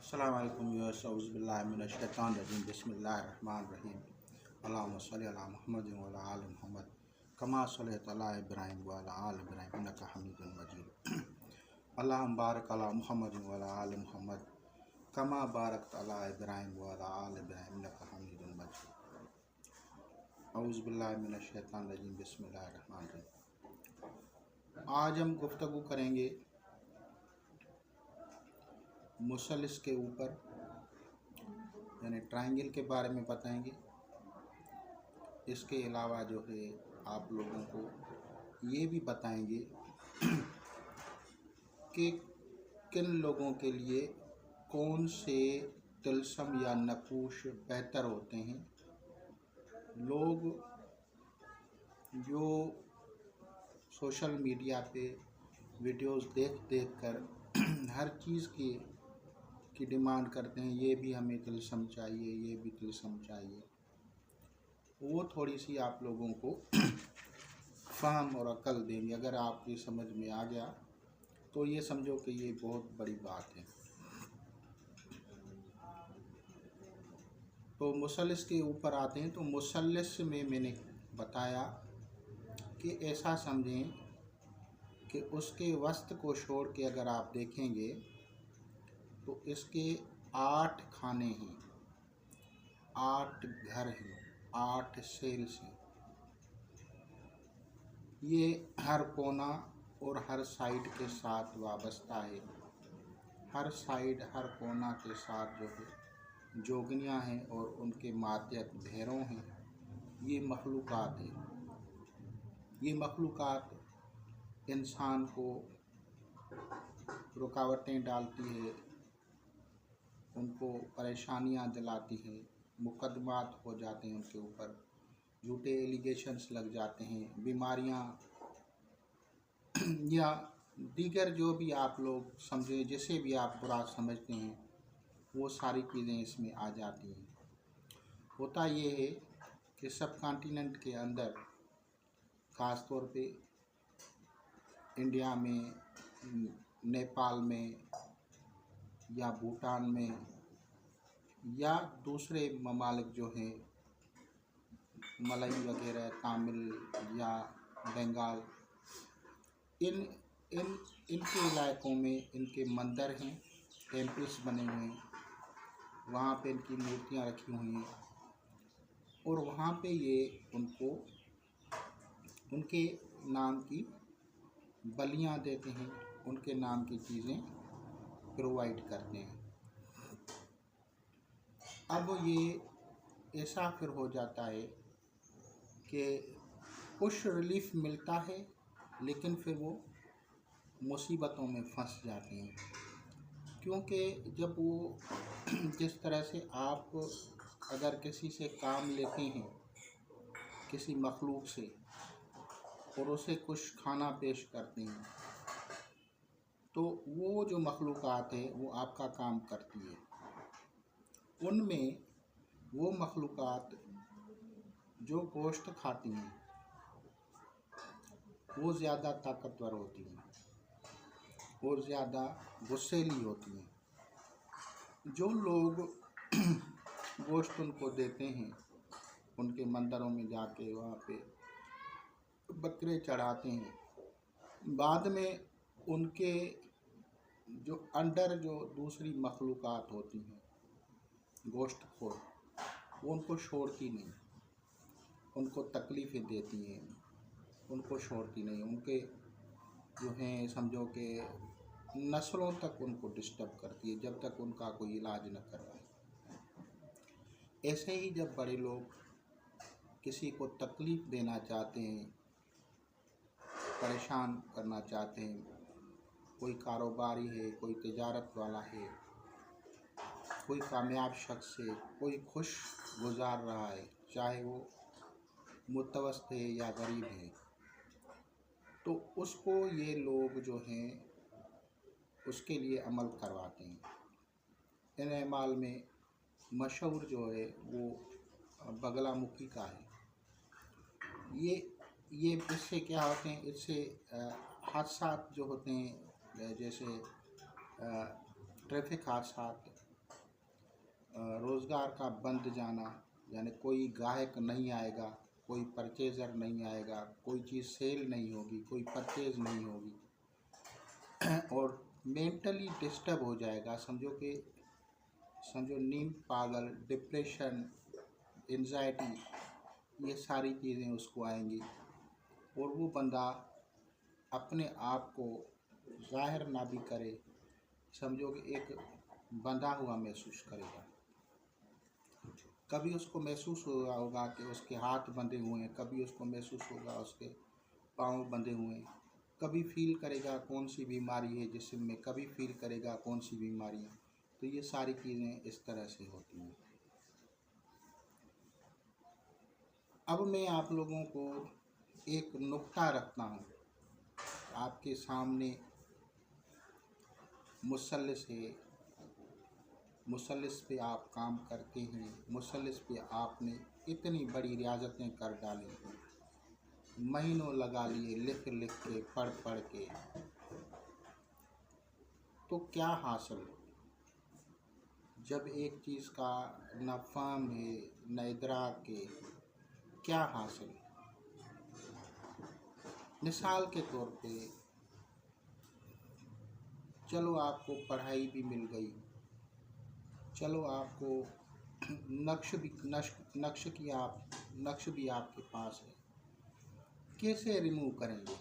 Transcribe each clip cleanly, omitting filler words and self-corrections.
अस्सलाम वालेकुम व्यूअर्स, औज़ु बिल्लाहि मिनश शैतानिर रजीम, बिस्मिल्लाहिर रहमानिर रहीम। अल्लाहुम्मा सल्लि अला मुहम्मदिन व अला आलि मुहम्मद कमा सल्लैता अला इब्राहीम व अला आलि इब्राहीम इन्नका हमीदुम मजीद। अल्लाहुम्मा बारिक अला मुहम्मदिन व अला आलि मुहम्मद कमा बारकता अला इब्राहीम व अला आलि इब्राहीम इन्नका हमीदुम मजीद। औज़ु बिल्लाहि मिनश शैतानिर रजीम, बिस्मिल्लाहिर रहमानिर रहीम। आज हम गुफ्तगू करेंगे मुसल्लस के ऊपर, यानी ट्रायंगल के बारे में बताएंगे। इसके अलावा जो है आप लोगों को ये भी बताएंगे कि किन लोगों के लिए कौन से तिलस्म या नकूश बेहतर होते हैं। लोग जो सोशल मीडिया पे वीडियोस देख कर हर चीज़ की डिमांड करते हैं, ये भी हमें तिलस्म चाहिए, ये भी तिलस्म चाहिए, वो थोड़ी सी आप लोगों को फ़हम और अक्ल देंगे। अगर आपकी समझ में आ गया तो ये समझो कि ये बहुत बड़ी बात है। तो मुसल्लस के ऊपर आते हैं। तो मुसल्लस में मैंने बताया कि ऐसा समझें कि उसके वस्त को छोड़ के अगर आप देखेंगे तो इसके 8 खाने हैं, 8 घर हैं, 8 सेल्स हैं। ये हर कोना और हर साइड के साथ वाबस्ता है। हर साइड, हर कोना के साथ जो है जोगनियाँ हैं और उनके मातहत भैरों हैं। ये मखलूक़ात हैं। ये मखलूक़ात इंसान को रुकावटें डालती है, उनको परेशानियां दिलाती हैं, मुकदमात हो जाते हैं उनके ऊपर, झूठे एलिगेशंस लग जाते हैं, बीमारियां या दीगर जो भी आप लोग समझें, जिसे भी आप बुरा समझते हैं, वो सारी चीज़ें इसमें आ जाती हैं। होता ये है कि सब कॉन्टिनेंट के अंदर, ख़ास तौर पे इंडिया में, नेपाल में या भूटान में या दूसरे ममालिक जो हैं, मलई वगैरह, तमिल या बंगाल, इन इन इनके इलाकों में इनके मंदिर हैं, टेम्पल्स बने हुए हैं, वहाँ पे इनकी मूर्तियाँ रखी हुई हैं और वहाँ पे ये उनको उनके नाम की बलियाँ देते हैं, उनके नाम की चीज़ें प्रोवाइड करते हैं। अब ये ऐसा फिर हो जाता है कि कुछ रिलीफ मिलता है, लेकिन फिर वो मुसीबतों में फंस जाते हैं। क्योंकि जब वो जिस तरह से आप अगर किसी से काम लेते हैं, किसी मखलूक से, और उसे कुछ खाना पेश करते हैं, तो वो जो मखलूक़ात है वो आपका काम करती है। उनमें वो मखलूक़ात जो गोश्त खाती हैं वो ज़्यादा ताकतवर होती हैं और ज़्यादा गुस्सैली होती हैं। जो लोग गोश्त उनको देते हैं, उनके मंदिरों में जाके वहाँ पे बकरे चढ़ाते हैं, बाद में उनके जो अंडर जो दूसरी मखलूक़ात होती हैं गोश्तखोर, वो उनको छोड़ती नहीं, उनको तकलीफ़ें देती हैं, उनको छोड़ती नहीं, उनके जो हैं समझो कि नस्लों तक उनको डिस्टर्ब करती है जब तक उनका कोई इलाज न करवाए। ऐसे ही जब बड़े लोग किसी को तकलीफ़ देना चाहते हैं, परेशान करना चाहते हैं, कोई कारोबारी है, कोई तिजारत वाला है, कोई कामयाब शख्स है, कोई खुश गुजार रहा है, चाहे वो मुतवस्सित है या गरीब है, तो उसको ये लोग जो हैं उसके लिए अमल करवाते हैं। इन अमाल में मशहूर जो है वो बगलामुखी का है। ये इससे क्या होते हैं, इससे हादसात जो होते हैं, जैसे ट्रैफिक हादसात, रोज़गार का बंद जाना, यानी कोई ग्राहक नहीं आएगा, कोई परचेज़र नहीं आएगा, कोई चीज़ सेल नहीं होगी, कोई परचेज़ नहीं होगी और मेंटली डिस्टर्ब हो जाएगा। समझो नींद पागल, डिप्रेशन, एंजाइटी, ये सारी चीज़ें उसको आएंगी और वो बंदा अपने आप को ज़ाहिर ना भी करे, समझो कि एक बंधा हुआ महसूस करेगा। कभी उसको महसूस हो रहा होगा कि उसके हाथ बंधे हुए हैं, कभी उसको महसूस होगा उसके पाँव बंधे हुए हैं, कभी फील करेगा कौन सी बीमारी है जिस्म में, कभी फील करेगा कौन सी बीमारी है। तो ये सारी चीज़ें इस तरह से होती हैं। अब मैं आप लोगों को एक नुक्ता रखता हूँ आपके सामने। मुसल्लिस है, मुसल्लिस पे आप काम करते हैं, मुसल्लिस पे आपने इतनी बड़ी रियाजतें कर डाली, महीनों लगा लिए लिख लिख के, पढ़ पढ़ के, तो क्या हासिल? जब एक चीज़ का न फाहम है न इदराक है, क्या हासिल? मिसाल के तौर पे चलो आपको पढ़ाई भी मिल गई, चलो आपको नक्श भी आपके पास है, कैसे रिमूव करेंगे?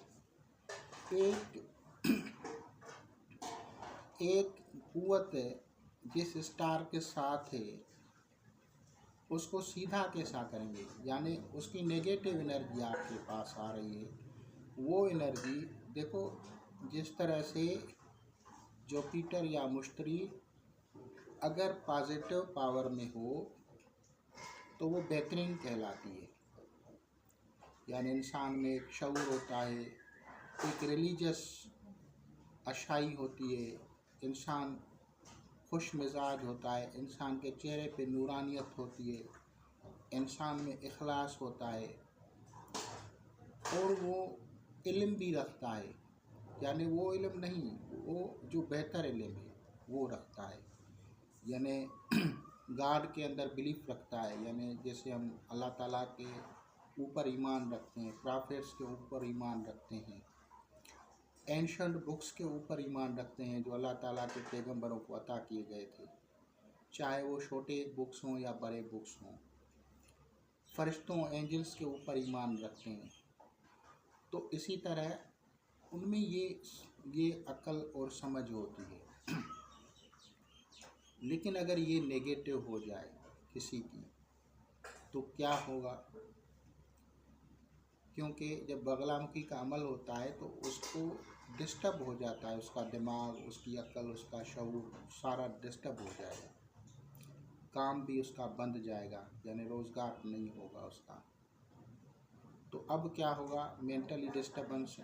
एक कुव्वत जिस स्टार के साथ है उसको सीधा कैसा करेंगे? यानी उसकी नेगेटिव एनर्जी आपके पास आ रही है, वो एनर्जी देखो, जिस तरह से जुपिटर या मुश्तरी अगर पॉजिटिव पावर में हो तो वो बेहतरीन कहलाती है। यानी इंसान में एक शऊर होता है, एक रिलीजियस अच्छाई होती है, इंसान खुश मिजाज होता है, इंसान के चेहरे पे नूरानियत होती है, इंसान में इखलास होता है और वो इल्म भी रखता है। यानी वो इल्म नहीं, वो जो बेहतर इल्म है वो रखता है, यानी गॉड के अंदर बिलीफ रखता है। यानी जैसे हम अल्लाह ताला के ऊपर ईमान रखते हैं, प्रॉफिट्स के ऊपर ईमान रखते हैं, एंशंट बुक्स के ऊपर ईमान रखते हैं जो अल्लाह ताला के पैगंबरों को अता किए गए थे, चाहे वो छोटे बुक्स हों या बड़े बुक्स हों, फरिश्तों एंजल्स के ऊपर ईमान रखते हैं। तो इसी तरह उनमें ये अक्ल और समझ होती है। लेकिन अगर ये नेगेटिव हो जाए किसी की तो क्या होगा? क्योंकि जब बगलामुखी का अमल होता है तो उसको डिस्टर्ब हो जाता है, उसका दिमाग, उसकी अक्ल, उसका शऊर सारा डिस्टर्ब हो जाएगा, काम भी उसका बंद जाएगा, यानी रोज़गार नहीं होगा उसका। तो अब क्या होगा? मेंटली डिस्टर्बेंस,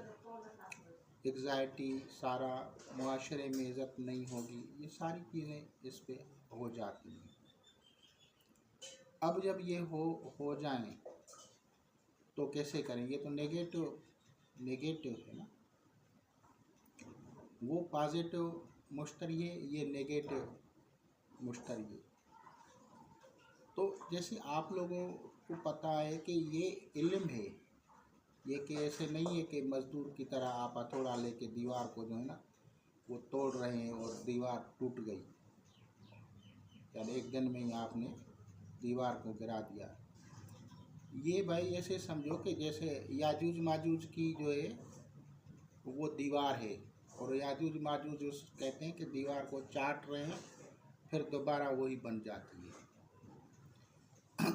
एग्ज़ाइटी, सारा मुआशरे में इज़्ज़त नहीं होगी, ये सारी चीज़ें इस पे हो जाती हैं। अब जब ये हो जाएं तो कैसे करेंगे? तो नेगेटिव है ना, वो पॉजिटिव मुश्तरी है, ये नेगेटिव मुश्तरी है। तो जैसे आप लोगों को पता है कि ये इल्म है, ये कि ऐसे नहीं है कि मज़दूर की तरह आप हथौड़ा लेके दीवार को जो है ना वो तोड़ रहे हैं और दीवार टूट गई, यानी एक दिन में ही आपने दीवार को गिरा दिया। ये भाई ऐसे समझो कि जैसे याजूज माजूज की जो है वो दीवार है और याजूज माजूज उस कहते हैं कि दीवार को चाट रहे हैं, फिर दोबारा वही बन जाती है।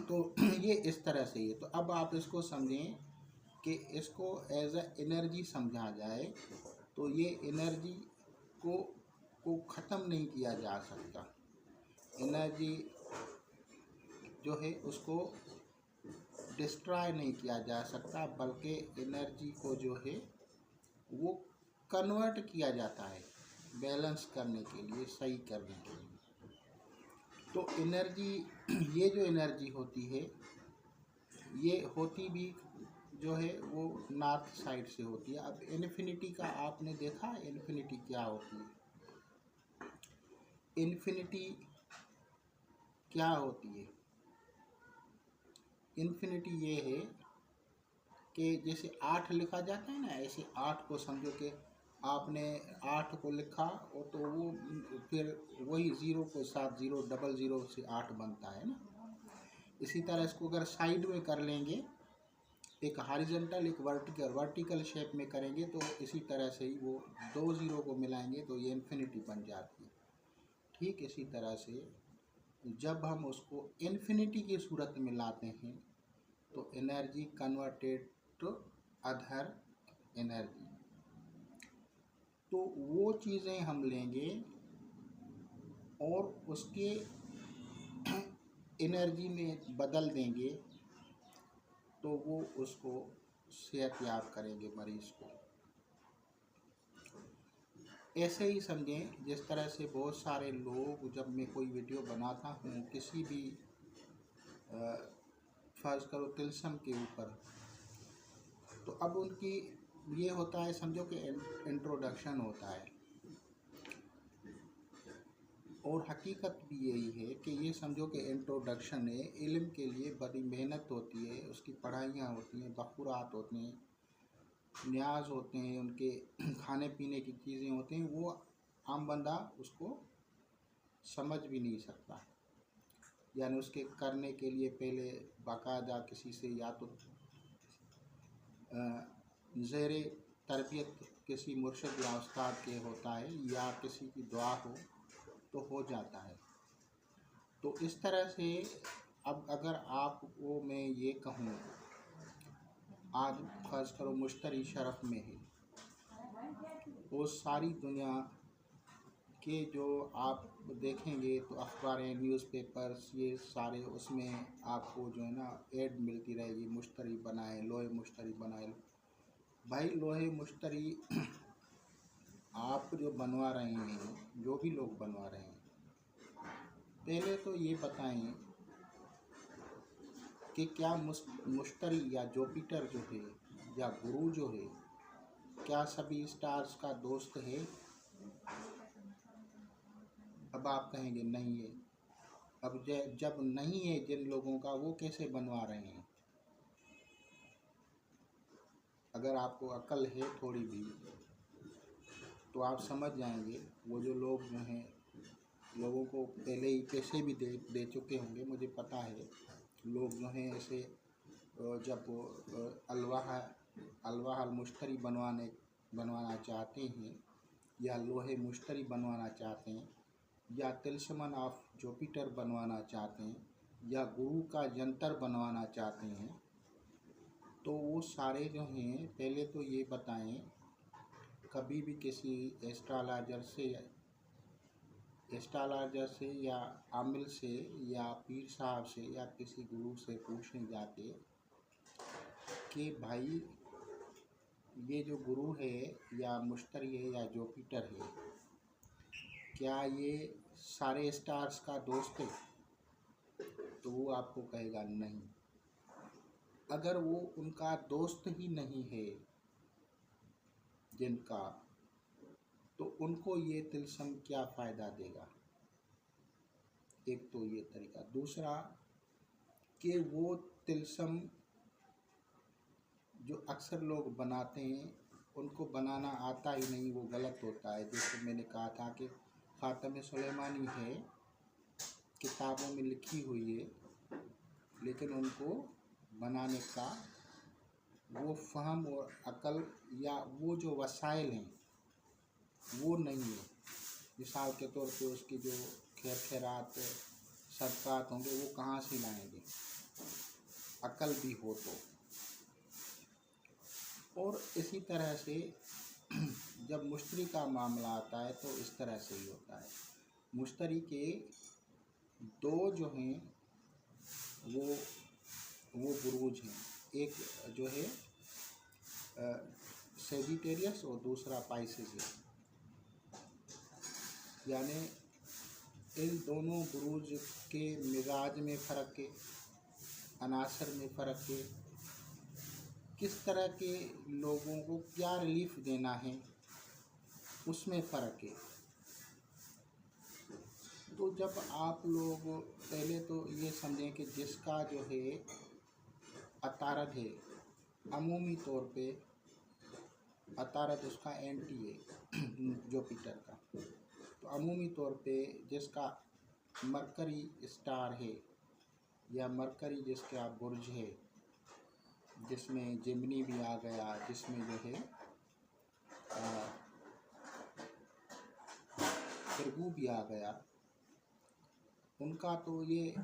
तो ये इस तरह से है। तो अब आप इसको समझें कि इसको एज अ एनर्जी समझा जाए तो ये एनर्जी को ख़त्म नहीं किया जा सकता। एनर्जी जो है उसको डिस्ट्रॉय नहीं किया जा सकता, बल्कि एनर्जी को जो है वो कन्वर्ट किया जाता है बैलेंस करने के लिए, सही करने के लिए। तो एनर्जी, ये जो एनर्जी होती है ये होती भी जो है वो नॉर्थ साइड से होती है। अब इन्फिनिटी का आपने देखा, इन्फिनिटी क्या होती है? इन्फिनिटी क्या होती है। इन्फिनिटी ये है कि जैसे 8 लिखा जाता है ना, ऐसे 8 को समझो कि आपने 8 को लिखा और तो वो फिर वही 0 को साथ 0 डबल 0 से 8 बनता है ना। इसी तरह इसको अगर साइड में कर लेंगे, एक हॉरिजॉन्टल एक वर्टिकल शेप में करेंगे तो इसी तरह से ही वो 2 0 को मिलाएंगे तो ये इन्फिनिटी बन जाती है। ठीक इसी तरह से जब हम उसको इन्फिनिटी की सूरत में लाते हैं तो energy converted to other energy, तो वो चीज़ें हम लेंगे और उसके एनर्जी में बदल देंगे तो वो उसको सेहतयाब करेंगे मरीज़ को। ऐसे ही समझें जिस तरह से बहुत सारे लोग, जब मैं कोई वीडियो बनाता हूँ किसी भी फर्ज करो तिलस्म के ऊपर, तो अब उनकी ये होता है समझो कि इंट्रोडक्शन होता है, और हकीकत भी यही है कि ये समझो कि इंट्रोडक्शन है। इल्म के लिए बड़ी मेहनत होती है, उसकी पढ़ाइयाँ होती हैं, बखुरात होते हैं, न्याज होते हैं, उनके खाने पीने की चीज़ें होती हैं, वो आम बंदा उसको समझ भी नहीं सकता। यानी उसके करने के लिए पहले बाकायदा किसी से या तो ज़ेरे तरबियत किसी मुर्शिद या उस्ताद के होता है या किसी की दुआ हो तो हो जाता है। तो इस तरह से अब अगर आपको मैं ये कहूँ, आज ख़ास करो मुश्तरी शरफ़ में है, वो सारी दुनिया के जो आप देखेंगे तो अखबारें, न्यूज़पेपर्स, ये सारे उसमें आपको जो है ना ऐड मिलती रहेगी, मुश्तरी बनाए, लोहे मुश्तरी बनाए। भाई लोहे मुश्तरी आप जो बनवा रहे हैं, जो भी लोग बनवा रहे हैं, पहले तो ये बताएं कि क्या मुश्तरी या जुपिटर जो है या गुरु जो है, क्या सभी स्टार्स का दोस्त है? अब आप कहेंगे नहीं है। अब जब नहीं है जिन लोगों का, वो कैसे बनवा रहे हैं? अगर आपको अक्ल है थोड़ी भी तो आप समझ जाएंगे। वो जो लोग जो हैं, लोगों को पहले ही पैसे भी दे चुके होंगे, मुझे पता है। लोग जो हैं ऐसे जब अलवाह मुश्तरी बनवाना चाहते हैं या लोहे मुश्तरी बनवाना चाहते हैं या तिलस्मन ऑफ जुपिटर बनवाना चाहते हैं या गुरु का जंतर बनवाना चाहते हैं, तो वो सारे जो हैं पहले तो ये बताएं, कभी भी किसी एस्ट्रोलॉजर से या आमिल से या पीर साहब से या किसी गुरु से पूछने जाके कि भाई ये जो गुरु है या मुश्तरी है या जुपिटर है, क्या ये सारे स्टार्स का दोस्त है? तो वो आपको कहेगा नहीं। अगर वो उनका दोस्त ही नहीं है जिनका, तो उनको ये तिलस्म क्या फ़ायदा देगा? एक तो ये तरीका। दूसरा कि वो तिलस्म जो अक्सर लोग बनाते हैं उनको बनाना आता ही नहीं, वो गलत होता है। जैसे मैंने कहा था कि ख़ातम सुलेमानी है, किताबों में लिखी हुई है, लेकिन उनको बनाने का वो फ़हम और अकल या वो जो वसाइल हैं वो नहीं है। मिसाल के तौर पे उसकी जो खैरात सदक़ात होंगे वो कहाँ से लाएंगे, अकल भी हो तो। और इसी तरह से जब मुश्तरी का मामला आता है तो इस तरह से ही होता है। मुश्तरी के दो जो हैं वो बुरूज हैं, एक जो है सेजिटेरियस और दूसरा पाइसेस है। यानी इन दोनों बुरूज के मिजाज में फ़र्क है, अनासर में फ़र्क है, किस तरह के लोगों को क्या रिलीफ देना है उसमें फ़र्क है। तो जब आप लोग पहले तो ये समझें कि जिसका जो है अतारद है, अमूमी तौर पे अतारद उसका एंटी है जुपिटर का। तो अमूमी तौर पे जिसका मरकरी स्टार है या मरकरी जिसका बुर्ज है, जिसमें जेमिनी भी आ गया, जिसमें जो है भृगु भी आ गया, उनका तो ये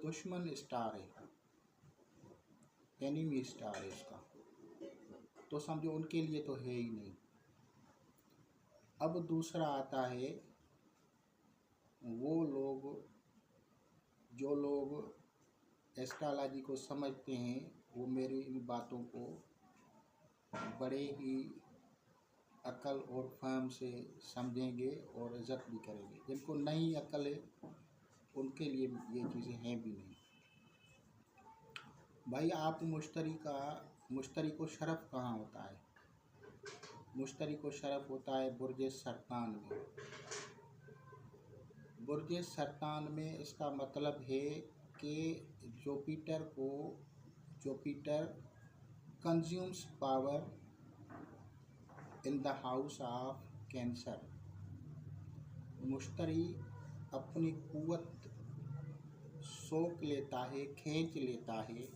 दुश्मन स्टार है, एनिमी स्टार है उसका। तो समझो उनके लिए तो है ही नहीं। अब दूसरा आता है वो लोग जो लोग एस्ट्रोलॉजी को समझते हैं, वो मेरी इन बातों को बड़े ही अकल और फहम से समझेंगे और इज़्ज़त भी करेंगे। जिनको नई अकल है उनके लिए ये चीज़ें हैं भी नहीं। भाई आप मुश्तरी को शरफ़ कहाँ होता है? मुश्तरी को शरफ़ होता है बुर्ज सरतान में। बुर्ज सरतान में इसका मतलब है कि Jupiter consumes power in the house of Cancer. मुश्तरी अपनी कुव्वत सोख लेता है, खींच लेता है,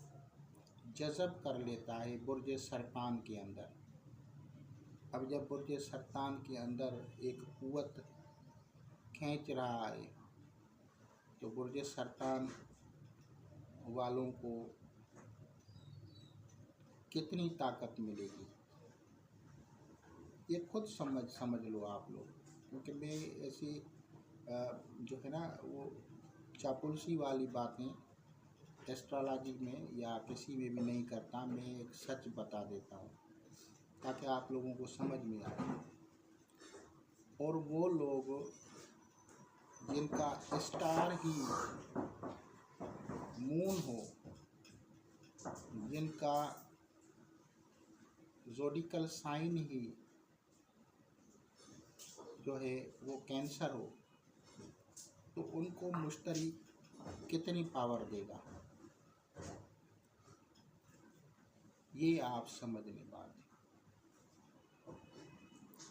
जज़ब कर लेता है बुर्ज सरतान के अंदर। अब जब बुर्ज सरतान के अंदर एक कुव्वत खींच रहा है तो बुर्ज सरतान वालों को कितनी ताकत मिलेगी, ये खुद समझ लो आप लोग। क्योंकि मैं ऐसी जो है ना वो चापलूसी वाली बातें एस्ट्रोलॉजी में या किसी में भी नहीं करता। मैं एक सच बता देता हूँ ताकि आप लोगों को समझ में आए। और वो लोग जिनका स्टार ही मून हो, जिनका ज़ोडिकल साइन ही जो है वो कैंसर हो, तो उनको मुश्तरी कितनी पावर देगा, ये आप समझने बात है।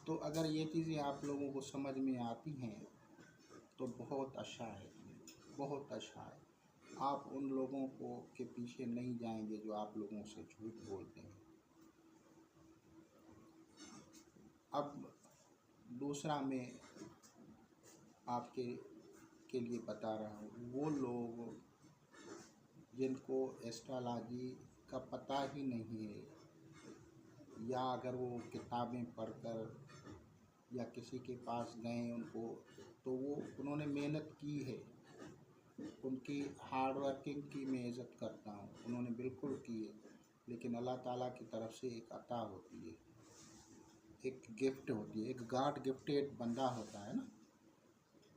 तो अगर ये चीज़ें आप लोगों को समझ में आती हैं तो बहुत अच्छा है, बहुत अच्छा है। आप उन लोगों को के पीछे नहीं जाएंगे जो आप लोगों से झूठ बोलते हैं। अब दूसरा मैं आपके के लिए बता रहा हूँ, वो लोग जिनको एस्ट्रोलॉजी का पता ही नहीं है, या अगर वो किताबें पढ़कर या किसी के पास गए उनको, तो उन्होंने मेहनत की है, उनकी हार्ड वर्किंग की मैं इज़्ज़त करता हूँ, उन्होंने बिल्कुल की है। लेकिन अल्लाह ताला की तरफ से एक अता होती है, एक गिफ्ट होती है, एक गॉड गिफ्टेड बंदा होता है ना,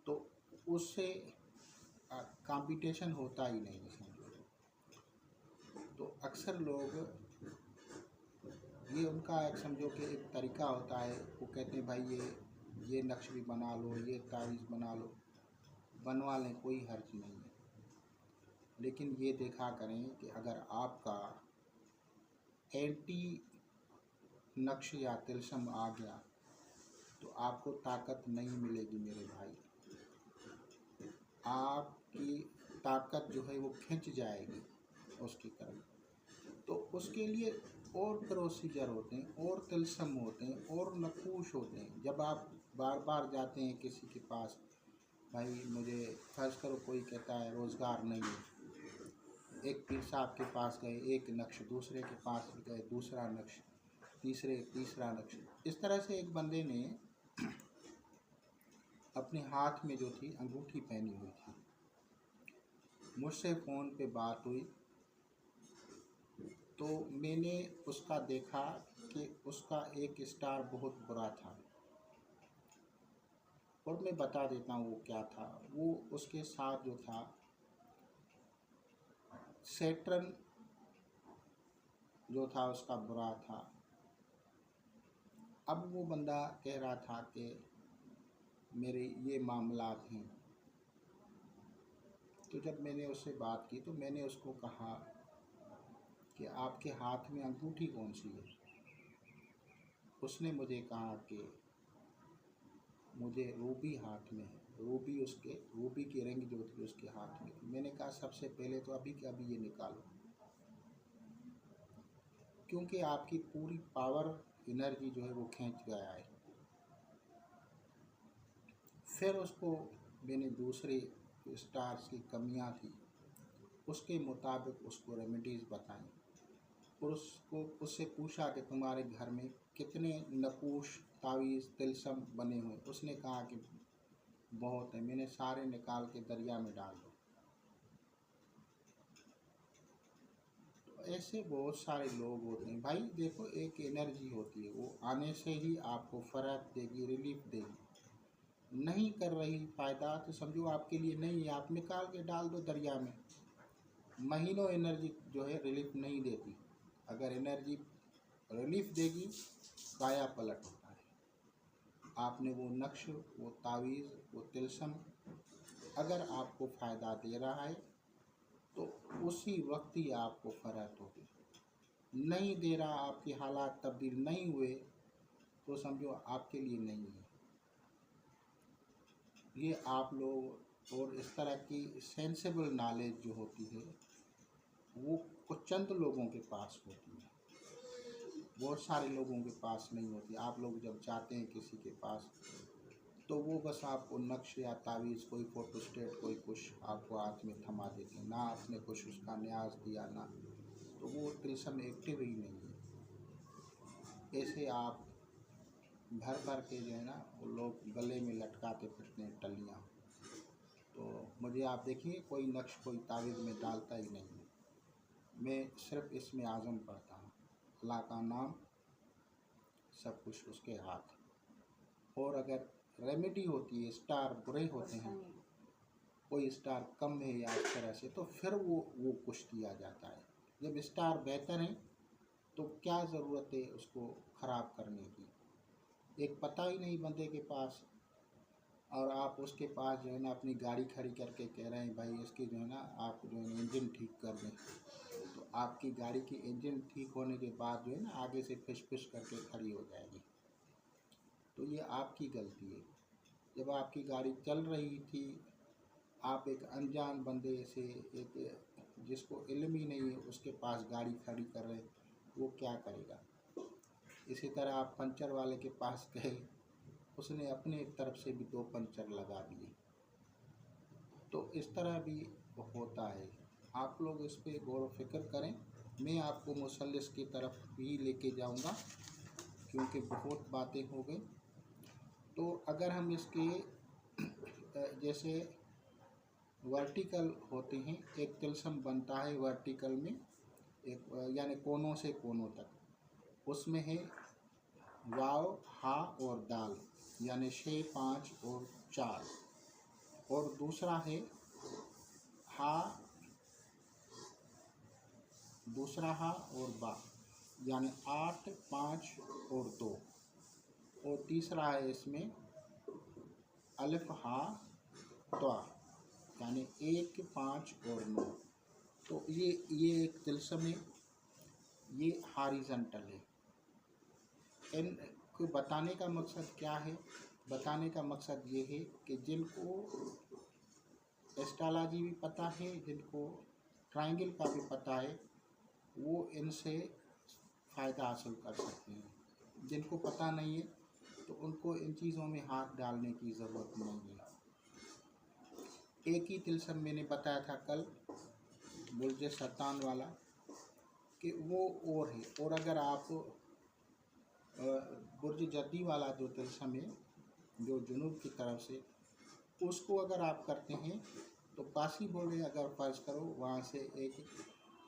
तो उससे कंपटीशन होता ही नहीं है समझो। तो अक्सर लोग ये उनका एक समझो कि एक तरीका होता है, वो कहते हैं भाई ये नक्श भी बना लो, ये तावीज़ बना लो, बनवा लें, कोई हर्ज नहीं है। लेकिन ये देखा करें कि अगर आपका एंटी नक्श या तिलस्म आ गया तो आपको ताकत नहीं मिलेगी मेरे भाई। आपकी ताकत जो है वो खिंच जाएगी उसकी तरफ। तो उसके लिए और प्रोसीजर होते हैं, और तिलस्म होते हैं, और नकूश होते हैं। जब आप बार बार जाते हैं किसी के पास, भाई मुझे फर्ज करो कोई कहता है रोज़गार नहीं है, एक पीर साहब के पास गए, एक नक्श, दूसरे के पास गए, दूसरा नक्श, तीसरा नक्श। इस तरह से एक बंदे ने अपने हाथ में जो थी अंगूठी पहनी हुई थी, मुझसे फ़ोन पे बात हुई तो मैंने उसका देखा कि उसका एक स्टार बहुत बुरा था। और मैं बता देता हूँ वो क्या था। वो उसके साथ जो था सैटर्न जो था उसका बुरा था। अब वो बंदा कह रहा था कि मेरे ये मामलात हैं, तो जब मैंने उससे बात की तो मैंने उसको कहा कि आपके हाथ में अंगूठी कौन सी है। उसने मुझे कहा कि मुझे रूबी हाथ में है, रूबी की रिंग जो थी उसके हाथ में थी। मैंने कहा सबसे पहले तो अभी के अभी ये निकालो, क्योंकि आपकी पूरी पावर एनर्जी जो है वो खींच गया है। फिर उसको मैंने दूसरे स्टार्स की कमियां थी उसके मुताबिक उसको रेमेडीज़ बताई और उससे पूछा कि तुम्हारे घर में कितने नपूश तावीज़ तिलस्म बने हुए। उसने कहा कि बहुत है। मैंने सारे निकाल के दरिया में डाल दो। तो ऐसे बहुत सारे लोग होते हैं भाई। देखो, एक एनर्जी होती है, वो आने से ही आपको फ़र्क देगी, रिलीफ देगी। नहीं कर रही फ़ायदा तो समझो आपके लिए नहीं है, आप निकाल के डाल दो दरिया में। महीनों एनर्जी जो है रिलीफ नहीं देती। अगर एनर्जी रिलीफ देगी, काया पलट होता है। आपने वो नक्श, वो तावीज़, वो तिलस्म अगर आपको फ़ायदा दे रहा है तो उसी वक्त ही आपको फ़र्क होगी। नहीं दे रहा, आपके हालात तब्दील नहीं हुए तो समझो आपके लिए नहीं है। ये आप लोग और इस तरह की सेंसिबल नॉलेज जो होती है वो कुछ चंद लोगों के पास होती है, बहुत सारे लोगों के पास नहीं होती। आप लोग जब जाते हैं किसी के पास तो वो बस आपको नक्श या तावीज़, कोई फोटोस्टेट, कोई कुछ आपको हाथ में थमा देते हैं, ना आपने कुछ उसका न्याज दिया ना, तो वो तिलस्म एक्टिव ही नहीं है। ऐसे आप भर भर के जो है ना वो लोग गले में लटकाते फिरते हैं टलियाँ। तो मुझे आप देखिए कोई नक्श, कोई तावीज़ में डालता ही नहीं है। मैं सिर्फ इसमें आज़म पढ़ता हूँ, अल्लाह का नाम, सब कुछ उसके हाथ। और अगर रेमेडी होती है, स्टार बुरे होते हैं, कोई स्टार कम है या इस तरह से, तो फिर वो कुछ दिया जाता है। जब स्टार बेहतर है तो क्या ज़रूरत है उसको ख़राब करने की। एक पता ही नहीं बंदे के पास, और आप उसके पास जो है ना अपनी गाड़ी खड़ी करके कह रहे हैं भाई इसकी जो है ना आप जो है इंजन ठीक कर दें। तो आपकी गाड़ी की इंजन ठीक होने के बाद जो है ना आगे से फिश फिश करके खड़ी हो जाएगी। तो ये आपकी गलती है। जब आपकी गाड़ी चल रही थी, आप एक अनजान बंदे से, एक जिसको इल्म ही नहीं है उसके पास गाड़ी खड़ी कर रहे, वो क्या करेगा। इसी तरह आप पंचर वाले के पास गए, उसने अपने तरफ से भी 2 पंचर लगा दिए। तो इस तरह भी होता है। आप लोग इस पे गौर व फिक्र करें। मैं आपको मुसल्लिस की तरफ भी लेके जाऊंगा क्योंकि बहुत बातें हो गई। तो अगर हम इसके जैसे वर्टिकल होते हैं, एक तिलस्म बनता है वर्टिकल में, एक यानी कोनों से कोनों तक, उसमें है वाव, हा और दाल, यानी 6, 5 और 4। और दूसरा है हा, दूसरा हा और बा, यानी 8, 5 और 2। और तीसरा है इसमें अलिफ हा त्वा, यानी 1, 5 और 9। तो ये एक तिलस्म है, ये हॉरिजॉन्टल है। इनको बताने का मकसद क्या है? बताने का मकसद ये है कि जिनको एस्ट्रोलॉजी भी पता है, जिनको ट्रायंगल का भी पता है, वो इनसे फ़ायदा हासिल कर सकते हैं। जिनको पता नहीं है तो उनको इन चीज़ों में हाथ डालने की ज़रूरत नहीं है। एक ही तिलस्म मैंने बताया था कल, बुर्ज शैतान वाला, कि वो और है। और अगर आप बुर्ज जद्दी वाला जो तिलस्म है जो जुनूब की तरफ से, उसको अगर आप करते हैं तो पॉसिबल है, अगर फर्ज करो वहाँ से एक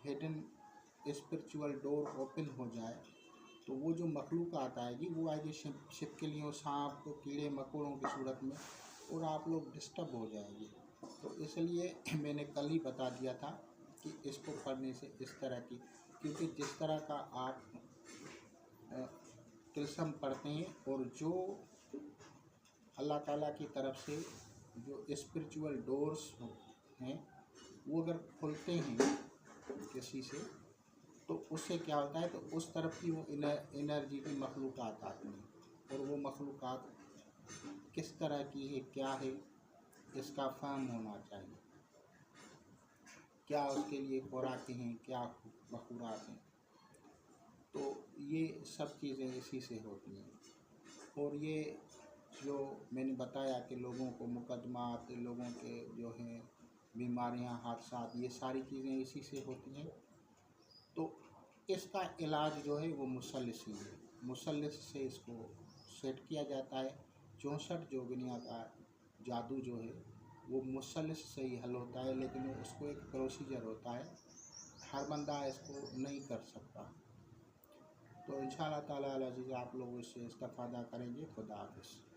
हिडन स्पिरिचुअल डोर ओपन हो जाए तो वो जो मखलूक़ात आएगी वो आएगी छिपकलियों, सांप, कीड़े मकोड़ों की सूरत में, और आप लोग डिस्टर्ब हो जाएंगे। तो इसलिए मैंने कल ही बता दिया था कि इसको पढ़ने से इस तरह की, क्योंकि जिस तरह का आप तिलस्म पढ़ते हैं और जो अल्लाह ताला की तरफ से जो स्पिरिचुअल डोर्स हैं वो अगर खुलते हैं किसी से तो उससे क्या होता है, तो उस तरफ की वो एनर्जी की मखलूक़ात आती हैं। और वो मखलूक़ात किस तरह की है, क्या है, इसका फ़हम होना चाहिए। क्या उसके लिए खुराकें हैं, क्या मखूरात हैं। तो ये सब चीज़ें इसी से होती हैं। और ये जो मैंने बताया कि लोगों को मुकदमात, लोगों के जो हैं बीमारियां, हादसात, ये सारी चीज़ें इसी से होती हैं। तो इसका इलाज जो है वो मुसल्लिस ही है। मुसल्लिस से इसको सेट किया जाता है। 64 जोगनिया का जादू जो है वो मुसल्लिस से ही हल होता है, लेकिन उसको एक प्रोसीजर होता है, हर बंदा इसको नहीं कर सकता। तो इंशाअल्लाह ताला अज़ीज़ आप लोग इससे इस्तेफ़ादा करेंगे। खुदा हाफ़िज़।